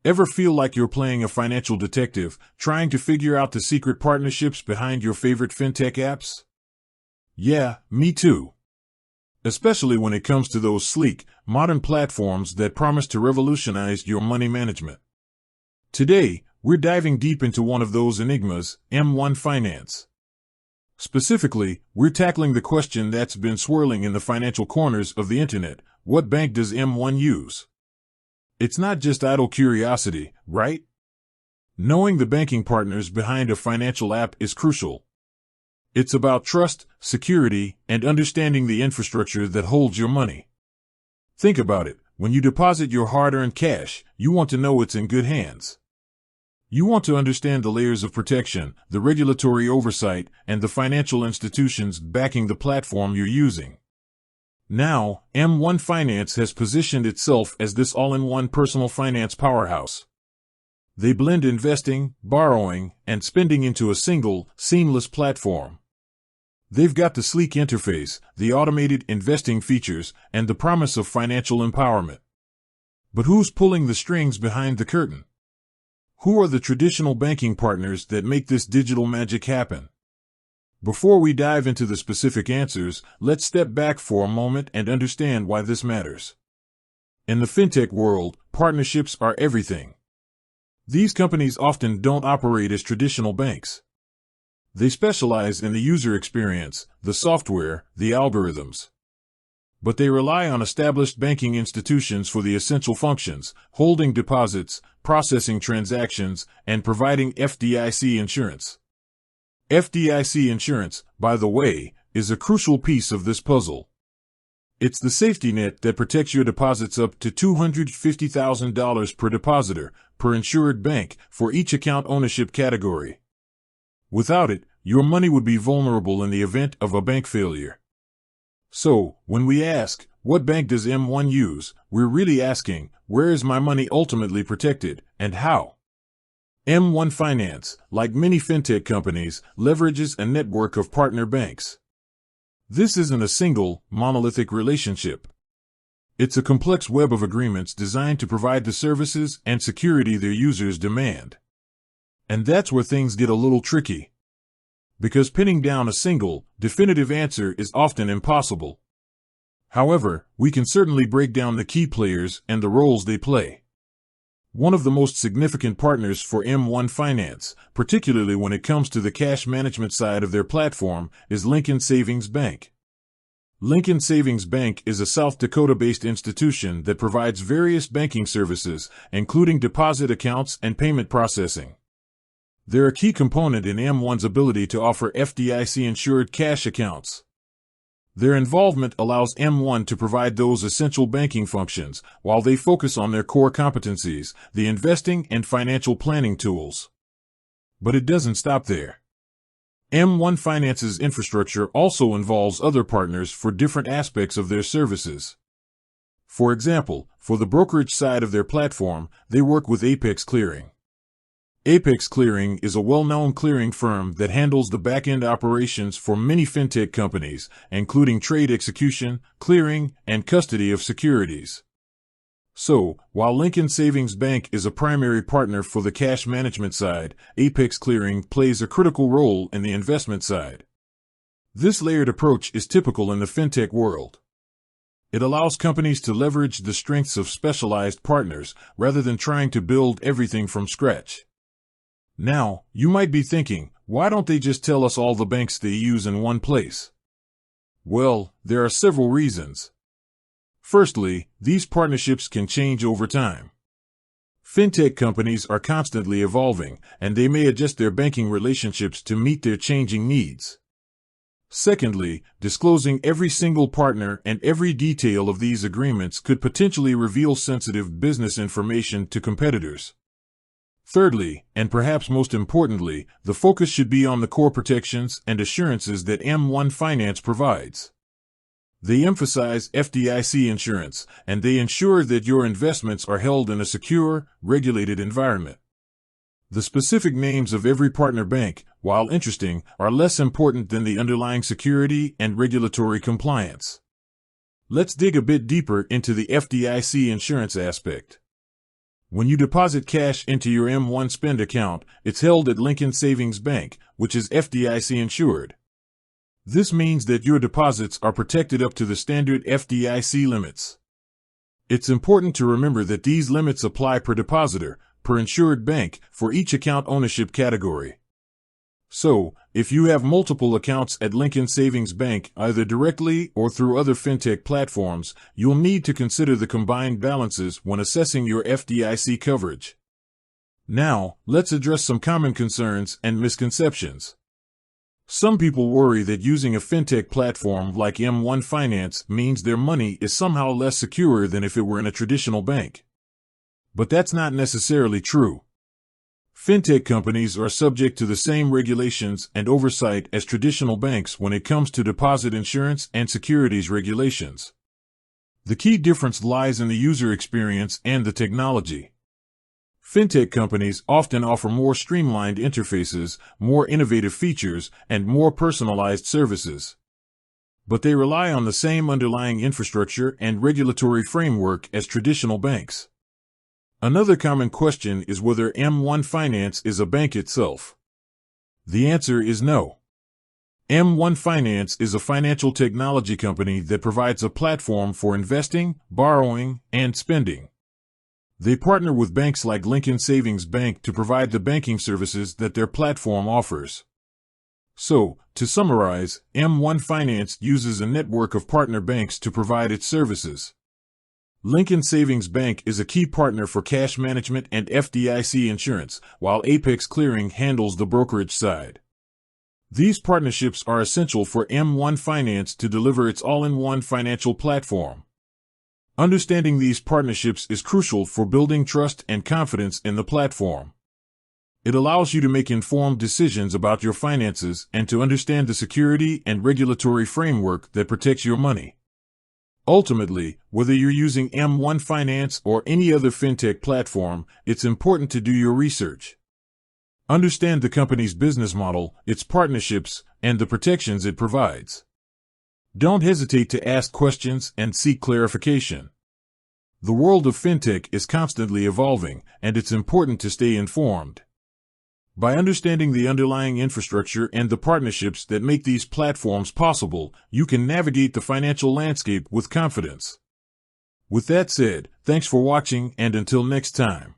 Ever feel like you're playing a financial detective, trying to figure out the secret partnerships behind your favorite fintech apps? Yeah, me too. Especially when it comes to those sleek, modern platforms that promise to revolutionize your money management. Today, we're diving deep into one of those enigmas, M1 Finance. Specifically, we're tackling the question that's been swirling in the financial corners of the internet: what bank does M1 use? It's not just idle curiosity, right? Knowing the banking partners behind a financial app is crucial. It's about trust, security, and understanding the infrastructure that holds your money. Think about it. When you deposit your hard-earned cash, you want to know it's in good hands. You want to understand the layers of protection, the regulatory oversight, and the financial institutions backing the platform you're using. Now, M1 Finance has positioned itself as this all-in-one personal finance powerhouse. They blend investing, borrowing, and spending into a single, seamless platform. They've got the sleek interface, the automated investing features, and the promise of financial empowerment. But who's pulling the strings behind the curtain? Who are the traditional banking partners that make this digital magic happen? Before we dive into the specific answers, let's step back for a moment and understand why this matters. In the fintech world, partnerships are everything. These companies often don't operate as traditional banks. They specialize in the user experience, the software, the algorithms. But they rely on established banking institutions for the essential functions: holding deposits, processing transactions, and providing FDIC insurance. FDIC insurance, by the way, is a crucial piece of this puzzle. It's the safety net that protects your deposits up to $250,000 per depositor, per insured bank, for each account ownership category. Without it, your money would be vulnerable in the event of a bank failure. So, when we ask, what bank does M1 use, we're really asking, where is my money ultimately protected, and how? M1 Finance, like many fintech companies, leverages a network of partner banks. This isn't a single, monolithic relationship. It's a complex web of agreements designed to provide the services and security their users demand. And that's where things get a little tricky. Because pinning down a single, definitive answer is often impossible. However, we can certainly break down the key players and the roles they play. One of the most significant partners for M1 Finance, particularly when it comes to the cash management side of their platform, is Lincoln Savings Bank. Lincoln Savings Bank is a South Dakota-based institution that provides various banking services, including deposit accounts and payment processing. They're a key component in M1's ability to offer FDIC-insured cash accounts. Their involvement allows M1 to provide those essential banking functions, while they focus on their core competencies, the investing and financial planning tools. But it doesn't stop there. M1 Finance's infrastructure also involves other partners for different aspects of their services. For example, for the brokerage side of their platform, they work with Apex Clearing. Apex Clearing is a well-known clearing firm that handles the back-end operations for many fintech companies, including trade execution, clearing, and custody of securities. So, while Lincoln Savings Bank is a primary partner for the cash management side, Apex Clearing plays a critical role in the investment side. This layered approach is typical in the fintech world. It allows companies to leverage the strengths of specialized partners rather than trying to build everything from scratch. Now, you might be thinking, why don't they just tell us all the banks they use in one place? Well, there are several reasons. Firstly, these partnerships can change over time. Fintech companies are constantly evolving, and they may adjust their banking relationships to meet their changing needs. Secondly, disclosing every single partner and every detail of these agreements could potentially reveal sensitive business information to competitors. Thirdly, and perhaps most importantly, the focus should be on the core protections and assurances that M1 Finance provides. They emphasize FDIC insurance, and they ensure that your investments are held in a secure, regulated environment. The specific names of every partner bank, while interesting, are less important than the underlying security and regulatory compliance. Let's dig a bit deeper into the FDIC insurance aspect. When you deposit cash into your M1 Spend account, it's held at Lincoln Savings Bank, which is FDIC insured. This means that your deposits are protected up to the standard FDIC limits. It's important to remember that these limits apply per depositor, per insured bank, for each account ownership category. So, if you have multiple accounts at Lincoln Savings Bank, either directly or through other fintech platforms, you'll need to consider the combined balances when assessing your FDIC coverage. Now, let's address some common concerns and misconceptions. Some people worry that using a fintech platform like M1 Finance means their money is somehow less secure than if it were in a traditional bank. But that's not necessarily true. Fintech companies are subject to the same regulations and oversight as traditional banks when it comes to deposit insurance and securities regulations. The key difference lies in the user experience and the technology. Fintech companies often offer more streamlined interfaces, more innovative features, and more personalized services. But they rely on the same underlying infrastructure and regulatory framework as traditional banks. Another common question is whether M1 Finance is a bank itself. The answer is no. M1 Finance is a financial technology company that provides a platform for investing, borrowing, and spending. They partner with banks like Lincoln Savings Bank to provide the banking services that their platform offers. So, to summarize, M1 Finance uses a network of partner banks to provide its services. Lincoln Savings Bank is a key partner for cash management and FDIC insurance, while Apex Clearing handles the brokerage side. These partnerships are essential for M1 Finance to deliver its all-in-one financial platform. Understanding these partnerships is crucial for building trust and confidence in the platform. It allows you to make informed decisions about your finances and to understand the security and regulatory framework that protects your money. Ultimately, whether you're using M1 Finance or any other fintech platform, it's important to do your research. Understand the company's business model, its partnerships, and the protections it provides. Don't hesitate to ask questions and seek clarification. The world of fintech is constantly evolving, and it's important to stay informed. By understanding the underlying infrastructure and the partnerships that make these platforms possible, you can navigate the financial landscape with confidence. With that said, thanks for watching, and until next time.